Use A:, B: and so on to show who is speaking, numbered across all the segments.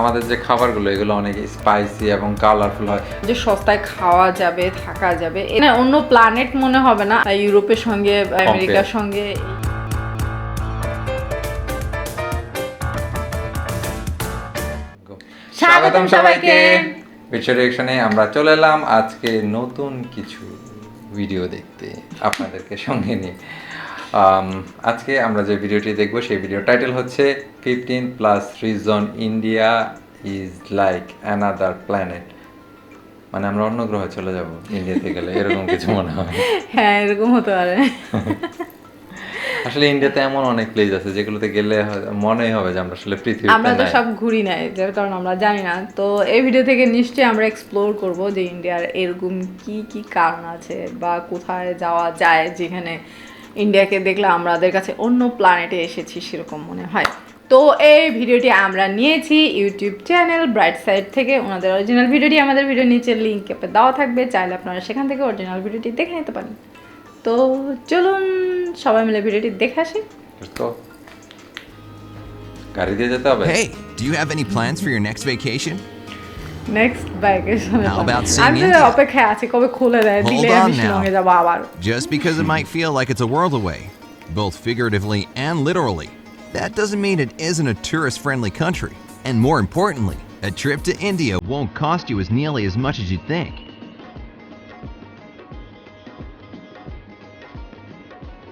A: আমাদের যে খাবারগুলো এগুলো অনেক স্পাইসি এবং কালারফুল হয়,
B: যে সস্তায় খাওয়া যাবে, থাকা যাবে, এটা অন্য প্ল্যানেট মনে হবে না ইউরোপের সঙ্গে আমেরিকার সঙ্গে।
A: স্বাগতম সবাইকে বিটশোরেকশনে। আমরা চলে এলাম আজকে নতুন কিছু ভিডিও দেখতে আপনাদেরকে সঙ্গে নিয়ে। আজকে আমরা যে ভিডিওটি দেখব সেই ভিডিও টাইটেল হচ্ছে 15+ reason India is like another planet. মানে আমরা অন্য গ্রহে চলে যাব ইন্ডিয়াতে গেলে, এরকম কিছু মনে হয়।
B: হ্যাঁ, এরকম হতে পারে।
A: আসলে ইন্ডিয়াতে এমন অনেক প্লেস আছে যেগুলোতে গেলে মনেই হবে যে আমরা আসলে পৃথিবীতে
B: আমরা তো সব ঘুরি নাই, যার কারণে আমরা জানি না। তো এই ভিডিও থেকে নিশ্চয়ই আমরা এক্সপ্লোর করব যে ইন্ডিয়ার এরকম কি কি কারণ আছে বা কোথায় যাওয়া যায় যেখানে ইন্ডিয়াকে দেখলে আমাদের কাছে অন্য প্ল্যানেটে এসেছি সেরকম মনে হয়। তো এই ভিডিওটি আমরা নিয়েছি ইউটিউব চ্যানেল ব্রাইট সাইড থেকে। ওনাদের অরিজিনাল ভিডিওটি আমাদের ভিডিও নিচে লিঙ্ক দেওয়া থাকবে, চাইলে আপনারা সেখান থেকে অরিজিনাল ভিডিওটি দেখে নিতে পারেন। তো চলুন সবাই মিলে ভিডিওটি দেখে আসি।
A: তো গাড়ি দিয়ে যেতে হবে।
C: Hey, do you have any plans for your next vacation?
B: Next vacation
C: How about seeing
B: আমি
C: India?
B: অপেক্ষায় আছি কবে খুলে দেয়,
C: Hold
B: দিলে
C: on
B: আমি
C: now.
B: শিলংয়ে যাব আবার।
C: Just because it might feel like it's a world away, both figuratively and literally, that doesn't mean it isn't a tourist-friendly country. And more importantly, a trip to India won't cost you as nearly as much as you think.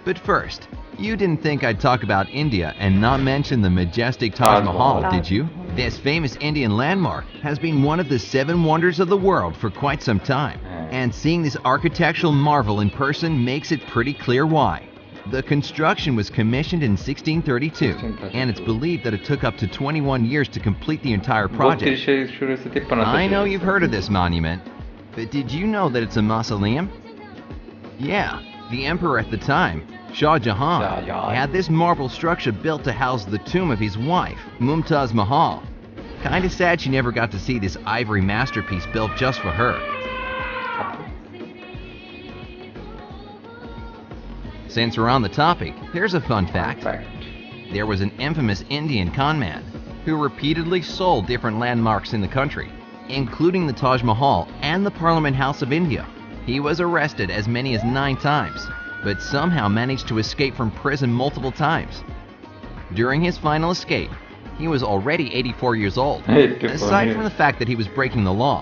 C: But first, you didn't think I'd talk about India and not mention the majestic Taj Mahal, did you? This famous Indian landmark has been one of the 7 wonders of the world for quite some time. And seeing this architectural marvel in person makes it pretty clear why. The construction was commissioned in 1632, and it's believed that it took up to 21 years to complete the entire project. I know you've heard of this monument, but did you know that it's a mausoleum? Yeah, the emperor at the time, Shah Jahan, had this marble structure built to house the tomb of his wife, Mumtaz Mahal. Kinda sad she never got to see this ivory masterpiece built just for her. Since we're on the topic, here's a fun fact. There was an infamous Indian conman who repeatedly sold different landmarks in the country, including the Taj Mahal and the Parliament House of India. He was arrested as many as 9 times, but somehow managed to escape from prison multiple times. During his final escape, he was already 84 years old. Aside from the fact that he was breaking the law,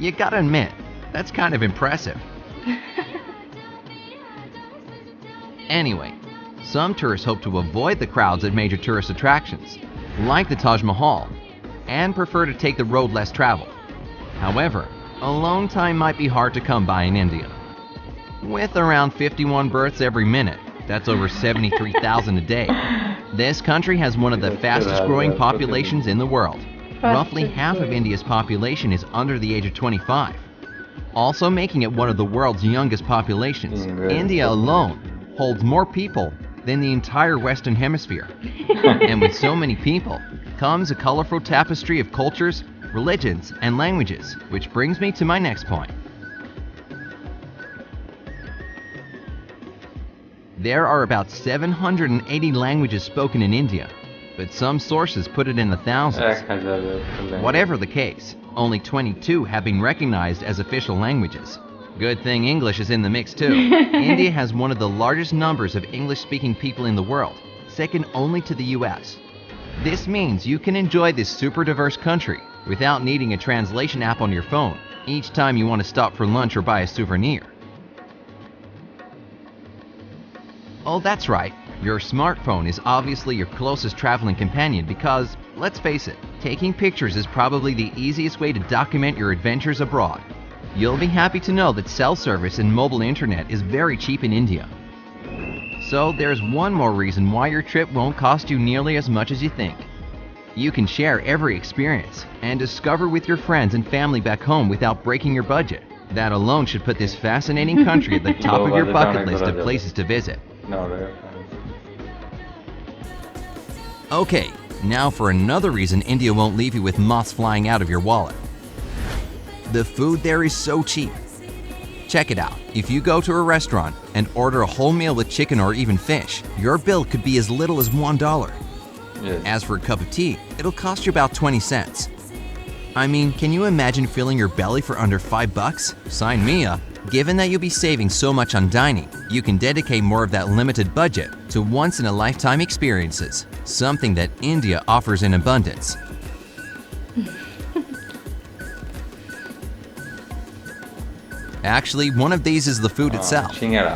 C: you gotta admit, that's kind of impressive. Anyway, some tourists hope to avoid the crowds at major tourist attractions, like the Taj Mahal, and prefer to take the road less traveled. However, alone time might be hard to come by in India. With around 51 births every minute, that's over 73,000 a day. This country has one of the fastest growing populations in the world. Roughly half of India's population is under the age of 25. Also making it one of the world's youngest populations, India alone holds more people than the entire Western Hemisphere. And with so many people comes a colorful tapestry of cultures, religions, and languages, which brings me to my next point. There are about 780 languages spoken in India, but some sources put it in the thousands. Whatever the case, only 22 have been recognized as official languages. Good thing English is in the mix too. India has one of the largest numbers of English-speaking people in the world, second only to the US. This means you can enjoy this super diverse country without needing a translation app on your phone each time you want to stop for lunch or buy a souvenir. Oh, that's right. Your smartphone is obviously your closest traveling companion because, let's face it, taking pictures is probably the easiest way to document your adventures abroad. You'll be happy to know that cell service and mobile internet is very cheap in India. So there's one more reason why your trip won't cost you nearly as much as you think. You can share every experience and discover with your friends and family back home without breaking your budget. That alone should put this fascinating country at the top of your bucket list of places to visit. Okay, now for another reason India won't leave you with moths flying out of your wallet. The food there is so cheap. Check it out. If you go to a restaurant and order a whole meal with chicken or even fish, your bill could be as little as $1.
A: Yes.
C: As for a cup of tea, it'll cost you about 20 cents. I mean, can you imagine filling your belly for under $5? Sign me up. Given that you'll be saving so much on dining, you can dedicate more of that limited budget to once-in-a-lifetime experiences, something that India offers in abundance. Actually, one of these is the food itself.
A: Singara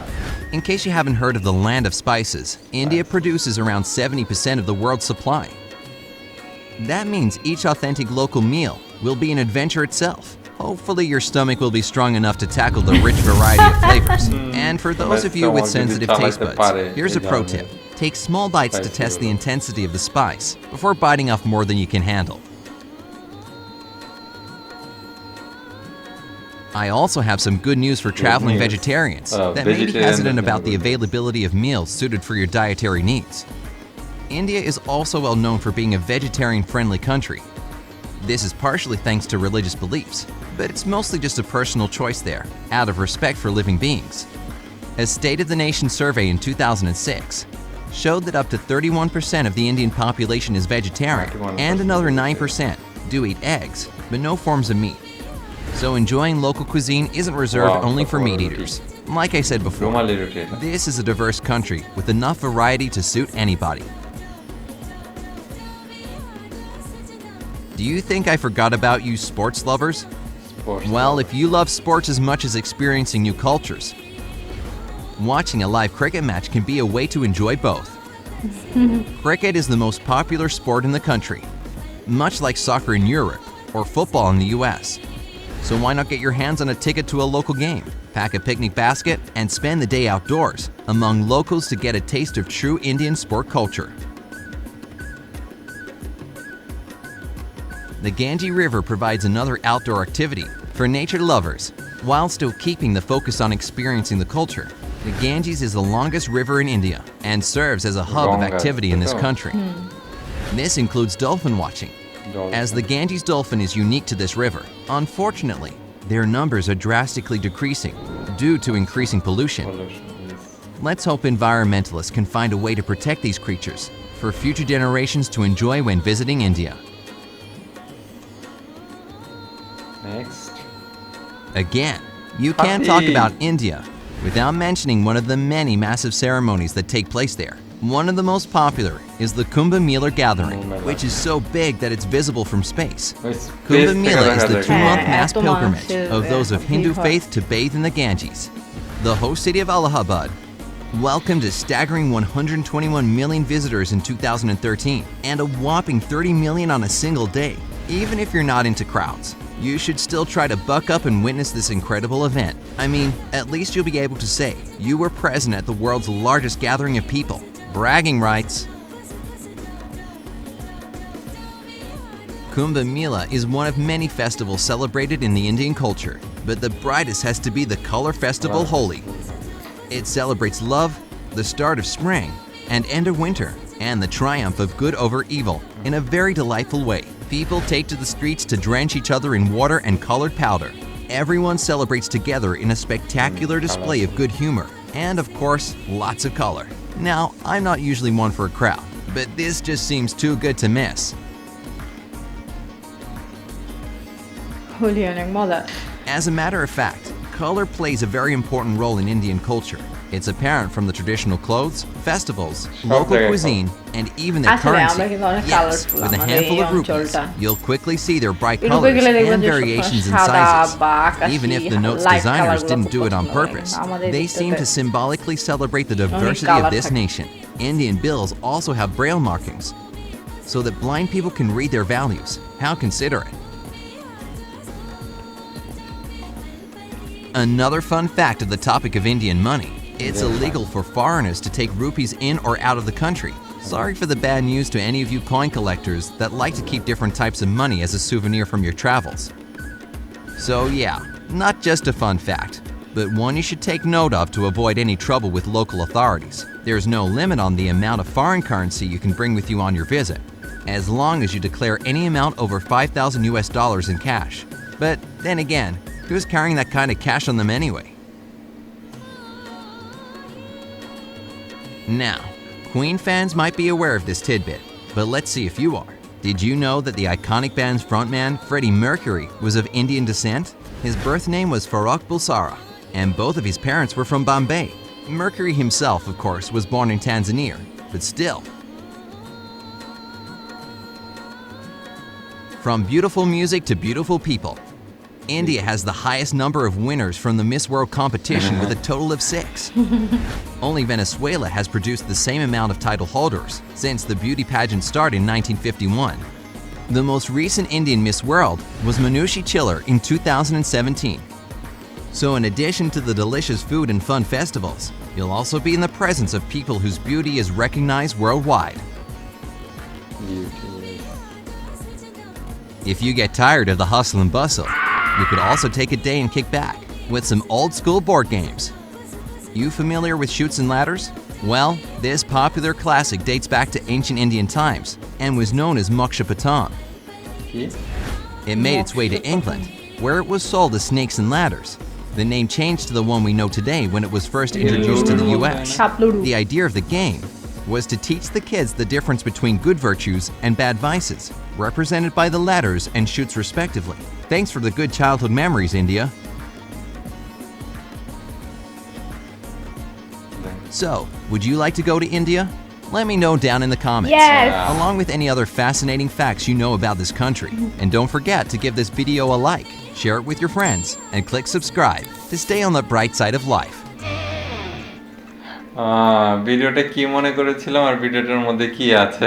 C: In case you haven't heard of the land of spices, India produces around 70% of the world's supply. That means each authentic local meal will be an adventure itself. Hopefully your stomach will be strong enough to tackle the rich variety of flavors. And for those of you with sensitive taste buds, here's a pro tip. Take small bites to test the intensity of the spice before biting off more than you can handle. I also have some good news for traveling
A: news.
C: vegetarians that may be
A: Vegetarian
C: hesitant about the
A: vegetarian.
C: availability of meals suited for your dietary needs. India is also well known for being a vegetarian-friendly country. This is partially thanks to religious beliefs, but it's mostly just a personal choice there, out of respect for living beings. A State of the Nation survey in 2006 showed that up to 31% of the Indian population is vegetarian,
A: 31%.
C: and another 9% do eat eggs, but no forms of meat. So enjoying local cuisine isn't reserved
A: Wow,
C: only for
A: that's
C: meat
A: already
C: eaters. Like I said before,
A: রুমালি রুটি এটা
C: this is a diverse country with enough variety to suit anybody. Do you think I forgot about you sports lovers?
A: Sports.
C: Well, if you love sports as much as experiencing new cultures, watching a live cricket match can be a way to enjoy both. Cricket is the most popular sport in the country, much like soccer in Europe or football in the US. So why not get your hands on a ticket to a local game, pack a picnic basket, and spend the day outdoors among locals to get a taste of true Indian sport culture. The Ganges River provides another outdoor activity for nature lovers, while still keeping the focus on experiencing the culture. The Ganges is the longest river in India and serves as a hub of
A: Longest,
C: activity in this
A: oh.
C: country. This includes dolphin watching. As the Ganges dolphin is unique to this river, unfortunately, their numbers are drastically decreasing due to increasing pollution. Let's hope environmentalists can find a way to protect these creatures for future generations to enjoy when visiting India.
A: Next.
C: Again, you can't talk about India without mentioning one of the many massive ceremonies that take place there. One of the most popular is the Kumbh Mela gathering, which is so big that it's visible from space. Kumbh Mela is the 2-month mass pilgrimage of those of Hindu faith to bathe in the Ganges. The host city of Allahabad welcomed a staggering 121 million visitors in 2013 and a whopping 30 million on a single day. Even if you're not into crowds, you should still try to buck up and witness this incredible event. I mean, at least you'll be able to say you were present at the world's largest gathering of people. Bragging rights. Kumbh Mela is one of many festivals celebrated in the Indian culture, but the brightest has to be the color festival Holi. It celebrates love, the start of spring, and end of winter, and the triumph of good over evil in a very delightful way. People take to the streets to drench each other in water and colored powder. Everyone celebrates together in a spectacular display of good humor, and of course, lots of color. Now, I'm not usually one for a crowd, but this just seems too good to miss.
B: Holi অনেক মজা
C: As a matter of fact, color plays a very important role in Indian culture. It's apparent from the traditional clothes, festivals, local
A: জায়গায়
C: cuisine, and even their
B: আসলে আমরা
C: currency.
B: কিন্তু অনেক
C: Yes,
B: colourful
C: with a
B: আমাদের
C: handful
B: এই
C: of rupees,
B: অঞ্চলটা
C: you'll quickly see their bright
B: ইউরোপে
C: colors
B: গেলে দেখবেন
C: and
B: যে
C: variations in
B: সাদা
C: sizes.
B: বা আকাশি
C: Even if the note's
B: light
C: designers
B: কালারগুলো
C: didn't
B: খুব
C: do it on
B: পছন্দ লাগে।
C: purpose,
B: আমাদের
C: they seem to
B: দিকটাতে
C: symbolically celebrate the diversity of
B: colour
C: this
B: থাকে।
C: nation. Indian bills also have braille markings, so that blind people can read their values. How considerate. Another fun fact of the topic of Indian money: it's illegal for foreigners to take rupees in or out of the country. Sorry for the bad news to any of you coin collectors that like to keep different types of money as a souvenir from your travels. So yeah, not just a fun fact, but one you should take note of to avoid any trouble with local authorities. There's no limit on the amount of foreign currency you can bring with you on your visit, as long as you declare any amount over $5,000 in cash. But then again, who's carrying that kind of cash on them anyway? Now, Queen fans might be aware of this tidbit, but let's see if you are. Did you know that the iconic band's frontman, Freddie Mercury, was of Indian descent? His birth name was Farrokh Bulsara, and both of his parents were from Bombay. Mercury himself, of course, was born in Tanzania, but still. From beautiful music to beautiful people, India has the highest number of winners from the Miss World competition with a total of 6. Only Venezuela has produced the same amount of title holders since the beauty pageant started in 1951. The most recent Indian Miss World was Manushi Chiller in 2017. So in addition to the delicious food and fun festivals, you'll also be in the presence of people whose beauty is recognized worldwide. If you get tired of the hustle and bustle, you could also take a day and kick back with some old school board games. You familiar with Chutes and Ladders? Well, this popular classic dates back to ancient Indian times and was known as Mokshapatam. It made its way to England, where it was sold as Snakes and Ladders. The name changed to the one we know today when it was first introduced to the US. The idea of the game was to teach the kids the difference between good virtues and bad vices, represented by the ladders and chutes respectively. Thanks for the good childhood memories, India. So, would you like to go to India? Let me know down in the comments.
B: Yes.
C: Along with any other fascinating facts you know about this country. And don't forget to give this video a like, share it with your friends, and click subscribe to stay on the bright side of life.
A: ভিডিওটা কি মনে করেছিলাম আর ভিডিওটার মধ্যে কি আছে?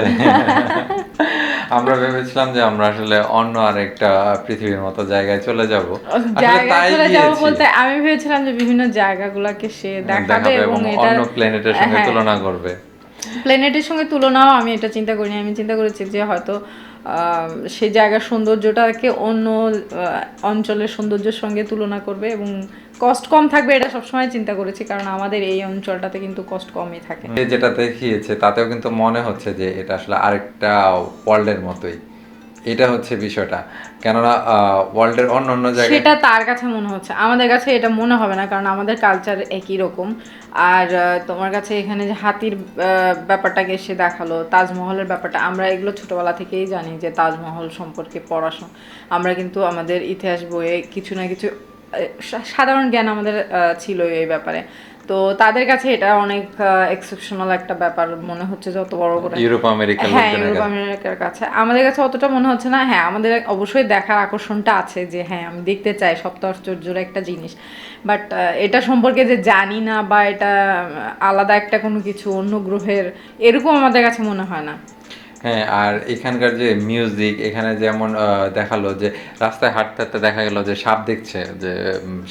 A: আমরা ভেবেছিলাম যে আমরা আসলে অন্য আরেকটা পৃথিবীর মতো জায়গায় চলে যাব। আসলে তাই গিয়েছি।
B: বলতে আমি ভেবেছিলাম যে বিভিন্ন জায়গাগুলোকে সে দেখাবে এবং এটা
A: অন্য প্ল্যানেটের সঙ্গে তুলনা করবে।
B: প্ল্যানেটের সঙ্গে তুলনাও আমি এটা চিন্তা করিনি। আমি চিন্তা করেছি যে হয়তো সেই জায়গার সৌন্দর্যটাকে অন্য অঞ্চলের সৌন্দর্যের সঙ্গে তুলনা করবে এবং কষ্ট কম থাকবে, এটা সবসময় চিন্তা করেছি, কারণ আমাদের এই অঞ্চলটাতে কিন্তু কষ্ট কমই থাকে।
A: যেটা দেখিয়েছে তাতেও কিন্তু মনে হচ্ছে যে এটা আসলে আরেকটা ওয়ার্ল্ডের মতোই। এটা হচ্ছে বিষয়টা, কেননা ওয়ার্ল্ডের অন্য অন্য জায়গায়
B: সেটা তার কাছে মনে হচ্ছে, আমাদের কাছে এটা মনে হবে না, কারণ আমাদের কালচার একই রকম। আর তোমার কাছে এখানে যে হাতির ব্যাপারটাকে সে দেখালো, তাজমহলের ব্যাপারটা, আমরা এগুলো ছোটবেলা থেকেই জানি যে তাজমহল সম্পর্কে পড়াশোনা, আমরা কিন্তু আমাদের ইতিহাস বইয়ে কিছু না কিছু সাধারণ জ্ঞান আমাদের ছিল এই ব্যাপারে। তো তাদের কাছে এটা অনেক এক্সেপশনাল একটা ব্যাপার মনে হচ্ছে, যত বড় করে
A: ইউরোপ আমেরিকার
B: আমেরিকার কাছে। আমাদের কাছে অতটা মনে হচ্ছে না। হ্যাঁ, আমাদের অবশ্যই দেখার আকর্ষণটা আছে যে হ্যাঁ আমি দেখতে চাই, সপ্ত আশ্চর্যের একটা জিনিস, বাট এটা সম্পর্কে যে জানি না বা এটা আলাদা একটা কোনো কিছু অন্য গ্রহের, এরকম আমাদের কাছে মনে হয় না।
A: হ্যাঁ, আর এখানকার যে মিউজিক, এখানে যেমন দেখালো যে রাস্তায় হাঁটতে হাঁটতে দেখা গেল যে সাপ দেখছে, যে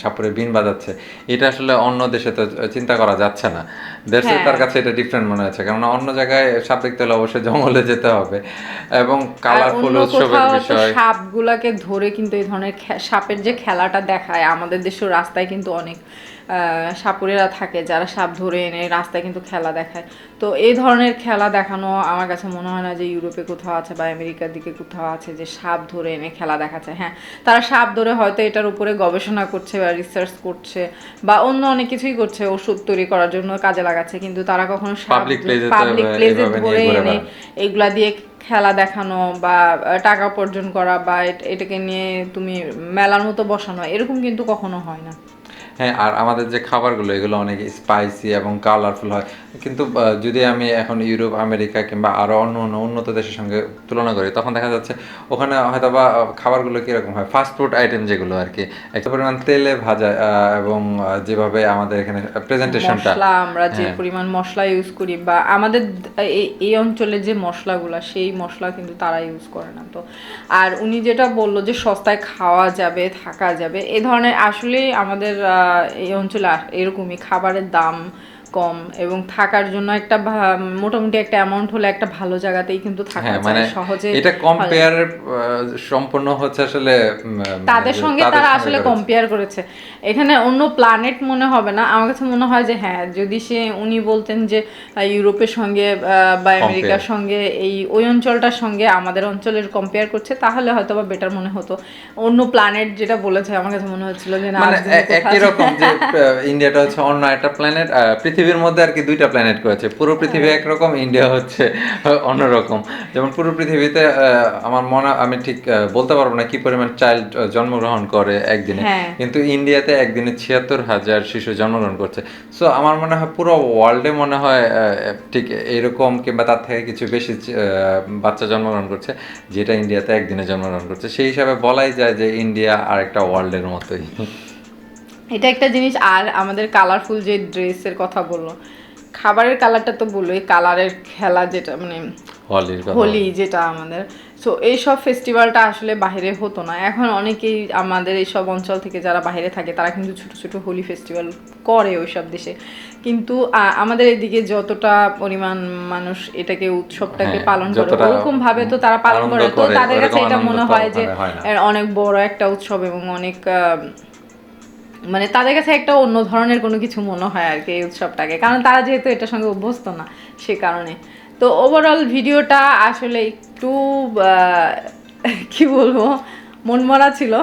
A: সাপুরে বিন বাজাচ্ছে, এটা আসলে অন্য দেশে তো চিন্তা করা যাচ্ছে না। দেশে তার কাছে এটা ডিফারেন্ট মনে হচ্ছে, কেননা অন্য জায়গায় সাপ দেখতে হলে অবশ্যই জঙ্গলে যেতে হবে এবং কালারফুল উৎসবের বিষয়।
B: সাপগুলাকে ধরে কিন্তু এই ধরনের সাপের যে খেলাটা দেখায়, আমাদের দেশের রাস্তায় কিন্তু অনেক সাপুরেরা থাকে যারা সাপ ধরে এনে রাস্তায় কিন্তু খেলা দেখায়। তো এই ধরনের খেলা দেখানো আমার কাছে মনে হয় না যে ইউরোপে কোথাও আছে বা আমেরিকার দিকে কোথাও আছে যে সাপ ধরে এনে খেলা দেখাচ্ছে। হ্যাঁ, তারা সাপ ধরে হয়তো এটার উপরে গবেষণা করছে বা রিসার্চ করছে বা অন্য অনেক কিছুই করছে, ওষুধ তৈরি করার জন্য কাজে লাগাচ্ছে, কিন্তু তারা কখনো পাবলিক প্লেসে ধরে এনে এগুলা দিয়ে খেলা দেখানো বা টাকা উপার্জন করা বা এটাকে নিয়ে তুমি মেলার মতো বসানো, এরকম কিন্তু কখনো হয় না।
A: হ্যাঁ, আর আমাদের যে খাবারগুলো এগুলো অনেক স্পাইসি এবং কালারফুল হয়, কিন্তু যদি আমি এখন ইউরোপ আমেরিকা কিংবা আরও অন্য অন্য উন্নত দেশের সঙ্গে তুলনা করি, তখন দেখা যাচ্ছে ওখানে হয়তো বা খাবারগুলো কীরকম হয়, ফাস্টফুড আইটেম যেগুলো আর কি, একটা পরিমাণ তেলে ভাজা এবং যেভাবে আমাদের এখানে প্রেজেন্টেশনটা,
B: আমরা যে পরিমাণ মশলা ইউজ করি বা আমাদের এই অঞ্চলে যে মশলাগুলো, সেই মশলা কিন্তু তারা ইউজ করে না। তো আর উনি যেটা বললো যে সস্তায় খাওয়া যাবে, থাকা যাবে, এ ধরনের আসলেই আমাদের এই অঞ্চলে এরকমই, খাবারের দাম কম এবং থাকার জন্য একটা মোটামুটি একটা অ্যামাউন্ট হলে একটা ভালো জায়গাতেই কিন্তু থাকা যায় সহজে।
A: এটা কম্পেয়ার সম্পূর্ণ হচ্ছে আসলে
B: তাদের সঙ্গে, তারা আসলে কম্পেয়ার করেছে। এখানে অন্য প্ল্যানেট মনে হবে না, আমার কাছে মনে হয় যে হ্যাঁ, যদি উনি বলতেন যে ইউরোপের সঙ্গে বা আমেরিকার সঙ্গে ওই অঞ্চলটার সঙ্গে আমাদের অঞ্চলের কম্পেয়ার করছে, তাহলে হয়তো বা বেটার মনে হতো। অন্য প্ল্যানেট যেটা বলেছে আমার কাছে মনে হচ্ছিল যে না,
A: একই রকম যে ইন্ডিয়াটা হচ্ছে অন্য একটা প্ল্যানেট, পৃথিবী পৃথিবীর মধ্যে আর কি দুইটা প্ল্যানেট করেছে, পুরো পৃথিবী একরকম, ইন্ডিয়া হচ্ছে অন্যরকম। যেমন পুরো পৃথিবীতে আমার মনে, আমি ঠিক বলতে পারবো না কি পরিমাণ চাইল্ড জন্মগ্রহণ করে একদিনে, কিন্তু ইন্ডিয়াতে একদিনে 76,000 শিশু জন্মগ্রহণ করছে। সো আমার মনে হয় পুরো ওয়ার্ল্ডে মনে হয় ঠিক এরকম কিংবা তার থেকে কিছু বেশি বাচ্চা জন্মগ্রহণ করছে, যেটা ইন্ডিয়াতে একদিনে জন্মগ্রহণ করছে। সেই হিসাবে বলাই যায় যে ইন্ডিয়া আর একটা ওয়ার্ল্ডের মতোই।
B: এটা একটা জিনিস। আর আমাদের কালারফুল যে ড্রেসের কথা বললো, খাবারের কালারটা তো বললোই, কালারের খেলা যেটা মানে হোলি যেটা আমাদের, সো এইসব ফেস্টিভ্যালটা আসলে বাইরে হতো না। এখন অনেকেই আমাদের এইসব অঞ্চল থেকে যারা বাইরে থাকে তারা কিন্তু ছোটো ছোটো হোলি ফেস্টিভ্যাল করে ওইসব দেশে, কিন্তু আমাদের এদিকে যতটা পরিমাণ মানুষ এটাকে উৎসবটাকে পালন করে ওরকম ভাবে তো তারা পালন করে, তো তাদের কাছে এটা মনে হয় যে অনেক বড় একটা উৎসব এবং অনেক মানে তাদের কাছে একটা অন্য ধরনের কোনো কিছু মনে হয় আর কি এই উৎসবটাকে, কারণ তারা যেহেতু এটার সঙ্গে অভ্যস্ত না সে কারণে। তো ওভারঅল ভিডিওটা আসলে একটু কি বলবো, মনমরা ছিল,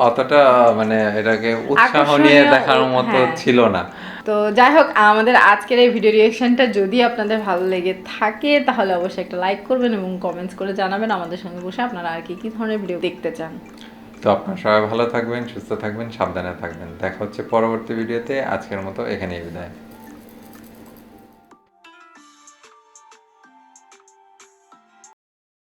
A: অতটা মানে এটাকে উৎসাহ নিয়ে দেখার মতো ছিল না।
B: তো যাই হোক, আমাদের আজকের এই ভিডিও রিঅ্যাকশনটা যদি আপনাদের ভালো লেগে থাকে তাহলে অবশ্যই একটা লাইক করবেন এবং কমেন্টস করে জানাবেন আমাদের সঙ্গে বসে আপনারা আর কি ধরনের ভিডিও দেখতে চান।
A: তো আপনারা সবাই ভালো থাকবেন, সুস্থ থাকবেন, সাবধানে থাকবেন। দেখা হচ্ছে পরবর্তী ভিডিওতে। আজকের মতো এখানেই বিদায়।